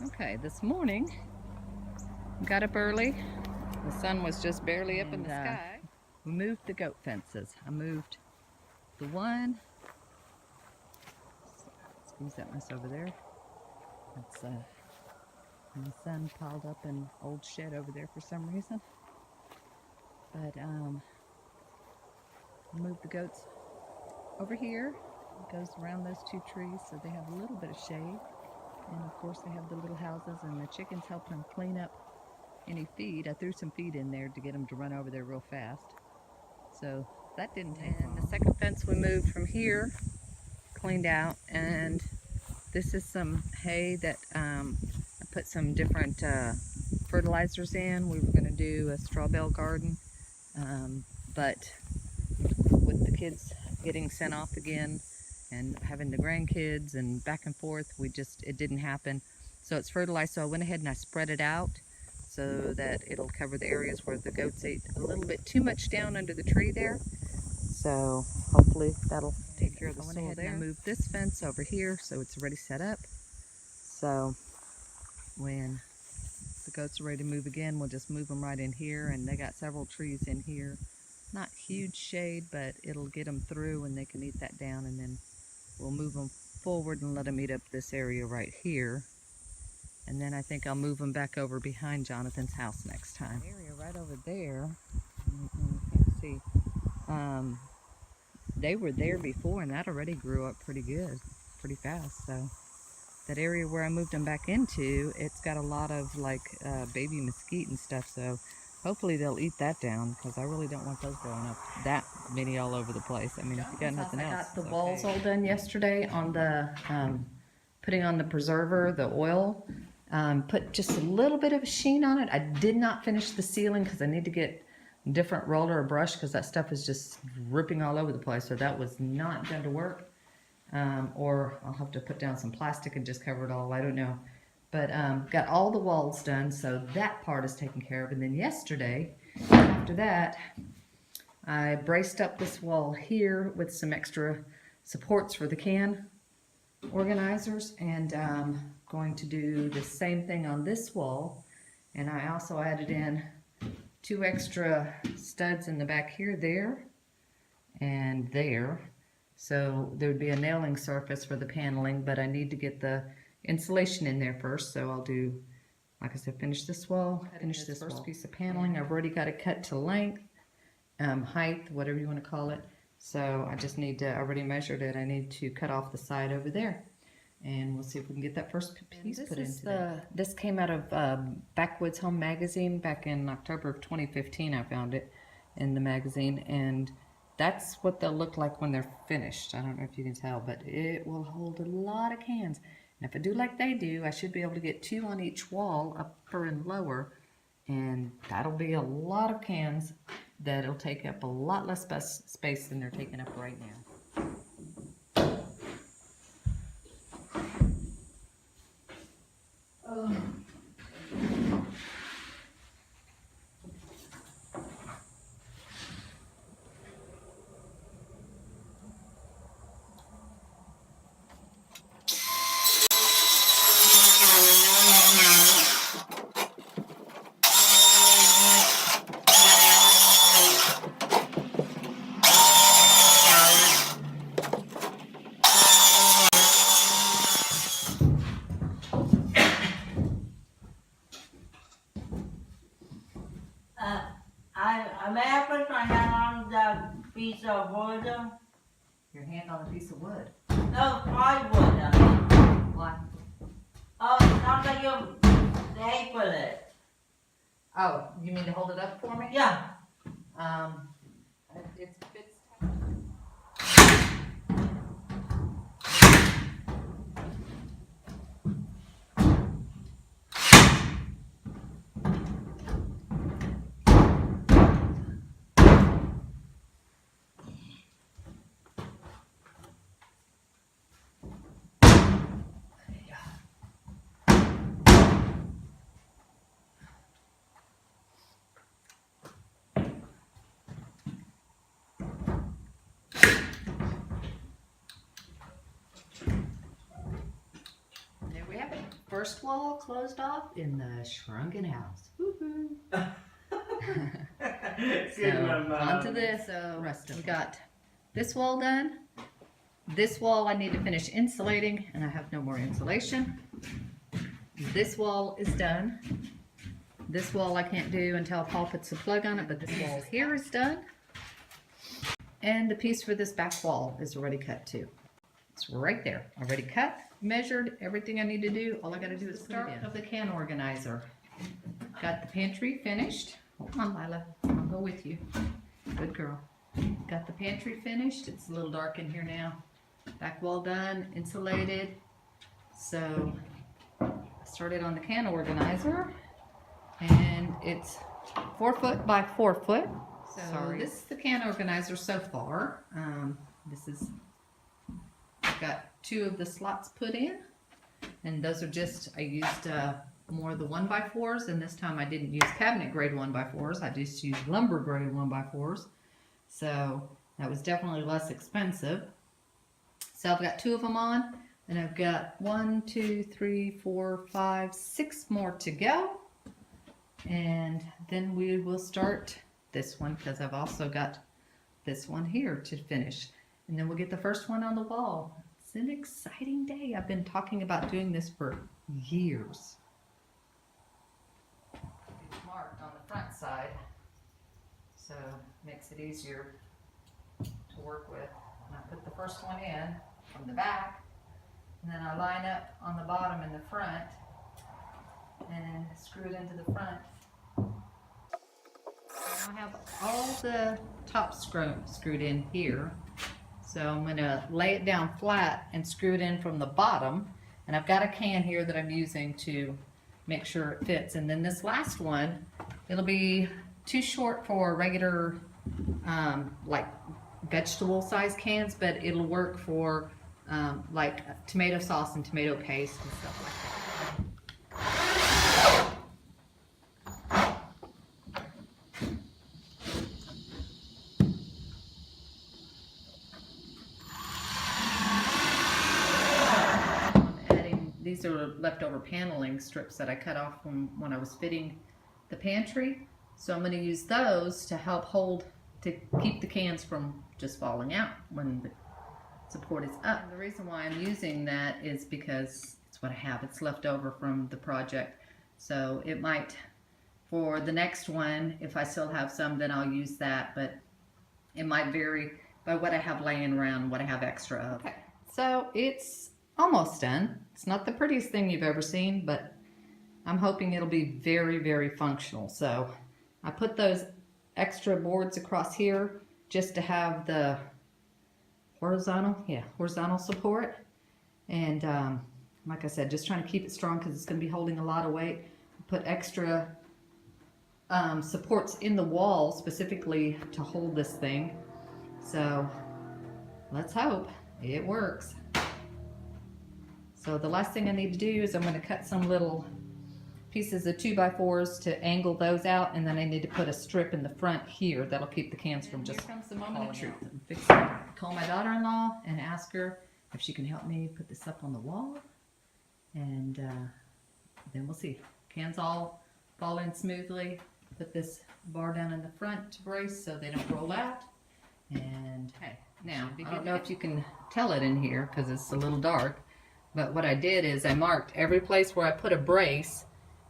Okay, this morning got up early. The sun was just barely up in the sky. We moved the goat fences. I moved the one. Excuse that mess over there. It's my son piled up an old shed over there for some reason. But I moved the goats over here. It goes around those two trees so they have a little bit of shade. And of course they have the little houses, and the chickens help them clean up any feed. I threw some feed in there to get them to run over there real fast. So that didn't take long. The second fence we moved from here, cleaned out, and this is some hay that I put some different fertilizers in. We were going to do a straw bale garden, but with the kids getting sent off again and having the grandkids and back and forth, it didn't happen. So it's fertilized, so I went ahead and I spread it out so that it'll cover the areas where the goats ate a little bit too much down under the tree there. So hopefully that'll take care of the soil there. I moved this fence over here so it's already set up. So when the goats are ready to move again, we'll just move them right in here, and they got several trees in here. Not huge shade, but it'll get them through and they can eat that down, and then we'll move them forward and let them eat up this area right here. And then I think I'll move them back over behind Jonathan's house next time. The area right over there, you can't see, they were there before, and that already grew up pretty good, pretty fast. So that area where I moved them back into, it's got a lot of like baby mesquite and stuff, so hopefully they'll eat that down, because I really don't want those growing up that many all over the place. I mean, if you got nothing else. I got the walls all done yesterday on the putting on the preserver, the oil. Put just a little bit of a sheen on it. I did not finish the ceiling because I need to get a different roller or brush, because that stuff is just ripping all over the place. So that was not going to work. Or I'll have to put down some plastic and just cover it all. I don't know. But got all the walls done, so that part is taken care of. And then yesterday, after that, I braced up this wall here with some extra supports for the can organizers, and going to do the same thing on this wall. And I also added in 2 extra studs in the back here, there and there, so there would be a nailing surface for the paneling, but I need to get the insulation in there first. So I'll do, like I said, finish this wall, finish this first piece of paneling. I've already got it cut to length, height, whatever you want to call it. So I just need to, I already measured it, I need to cut off the side over there. And we'll see if we can get that first piece put into there. This came out of Backwoods Home Magazine back in October of 2015. I found it in the magazine, and that's what they'll look like when they're finished. I don't know if you can tell, but it will hold a lot of cans. And if I do like they do, I should be able to get 2 on each wall, upper and lower, and that'll be a lot of cans that'll take up a lot less space than they're taking up right now. May I put my hand on the piece of wood? Your hand on a piece of wood? No, plywood. What? Oh, it's not like you hate with it. Oh, you mean to hold it up for me? Yeah. It fits. first wall closed off in the Shrunken house. Woohoo! So, on to this. So, we got this wall done. This wall I need to finish insulating, and I have no more insulation. This wall is done. This wall I can't do until Paul puts a plug on it, but this wall here is done. And the piece for this back wall is already cut too. It's right there, already cut, measured, everything I need to do. All I gotta do is start of the can organizer. Got the pantry finished. Hold on, Lila, I'll go with you. Good girl. Got the pantry finished. It's a little dark in here now. Back wall done, insulated. So I started on the can organizer, and it's 4 foot by 4 foot. So this is the can organizer so far. I've got 2 of the slots put in, and those are just, I used more of the 1x4s, and this time I didn't use cabinet grade 1x4s. I just used lumber grade 1x4s. So that was definitely less expensive. So I've got 2 of them on, and I've got 1, 2, 3, 4, 5, 6 more to go. And then we will start this one, because I've also got this one here to finish. And then we'll get the first one on the wall. It's an exciting day. I've been talking about doing this for years. It's marked on the front side, so it makes it easier to work with. And I put the first one in from the back, and then I line up on the bottom and the front and screw it into the front. Now I have all the tops screwed in here, so I'm going to lay it down flat and screw it in from the bottom. And I've got a can here that I'm using to make sure it fits. And then this last one, it'll be too short for regular like vegetable size cans, but it'll work for like tomato sauce and tomato paste and stuff like that. These are leftover paneling strips that I cut off from when I was fitting the pantry. So I'm going to use those to help to keep the cans from just falling out when the support is up. And the reason why I'm using that is because it's what I have. It's left over from the project. So it might, for the next one, if I still have some, then I'll use that. But it might vary by what I have laying around, what I have extra of. Okay. So it's almost done. It's not the prettiest thing you've ever seen, but I'm hoping it'll be very, very functional. So I put those extra boards across here just to have the horizontal support. And like I said, just trying to keep it strong because it's going to be holding a lot of weight. Put extra supports in the wall specifically to hold this thing. So let's hope it works. So the last thing I need to do is I'm going to cut some little pieces of 2x4s to angle those out, and then I need to put a strip in the front here that'll keep the cans from just. Here comes the moment of truth. I'm fixing to call my daughter-in-law and ask her if she can help me put this up on the wall, and then we'll see. Cans all fall in smoothly. Put this bar down in the front to brace so they don't roll out. And hey, now I don't know if you can tell it in here because it's a little dark. But what I did is I marked every place where I put a brace,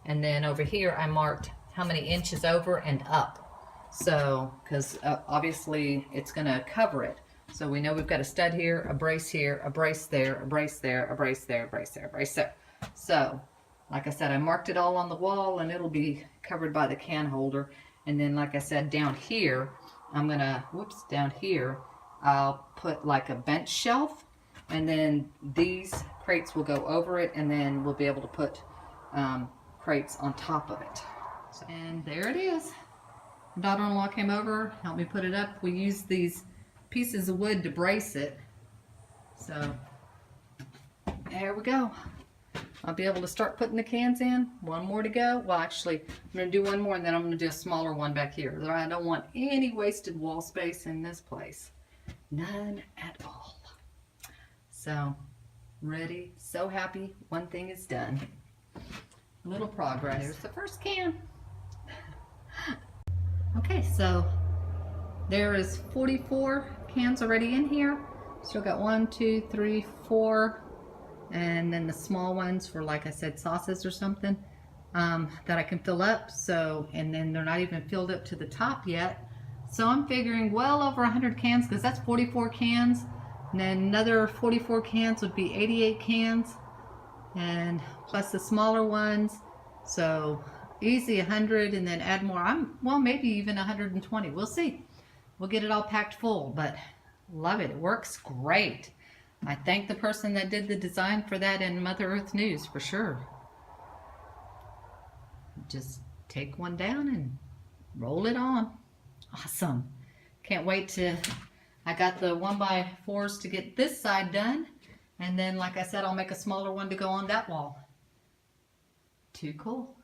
and then over here I marked how many inches over and up. So, because obviously it's going to cover it. So we know we've got a stud here, a brace here, a brace there, a brace there, a brace there, a brace there, a brace there. So, like I said, I marked it all on the wall, and it'll be covered by the can holder. And then, like I said, down here, I'm going to, down here, I'll put like a bench shelf. And then these crates will go over it, and then we'll be able to put crates on top of it. So, and there it is. My daughter-in-law came over, helped me put it up. We used these pieces of wood to brace it. So there we go. I'll be able to start putting the cans in. One more to go. Well, actually, I'm going to do one more, and then I'm going to do a smaller one back here. I don't want any wasted wall space in this place. None at all. So, ready, so happy, one thing is done. Little progress. There's the first can. Okay, so there is 44 cans already in here. Still got 1, 2, 3, 4, and then the small ones for, like I said, sauces or something that I can fill up. So, and then they're not even filled up to the top yet. So I'm figuring well over 100 cans, because that's 44 cans. And then another 44 cans would be 88 cans, and plus the smaller ones. So easy 100, and then add more. Well, maybe even 120. We'll see. We'll get it all packed full, but love it. It works great. I thank the person that did the design for that in Mother Earth News for sure. Just take one down and roll it on. Awesome. Can't wait to, I got the 1x4s to get this side done. And then, like I said, I'll make a smaller one to go on that wall. Too cool.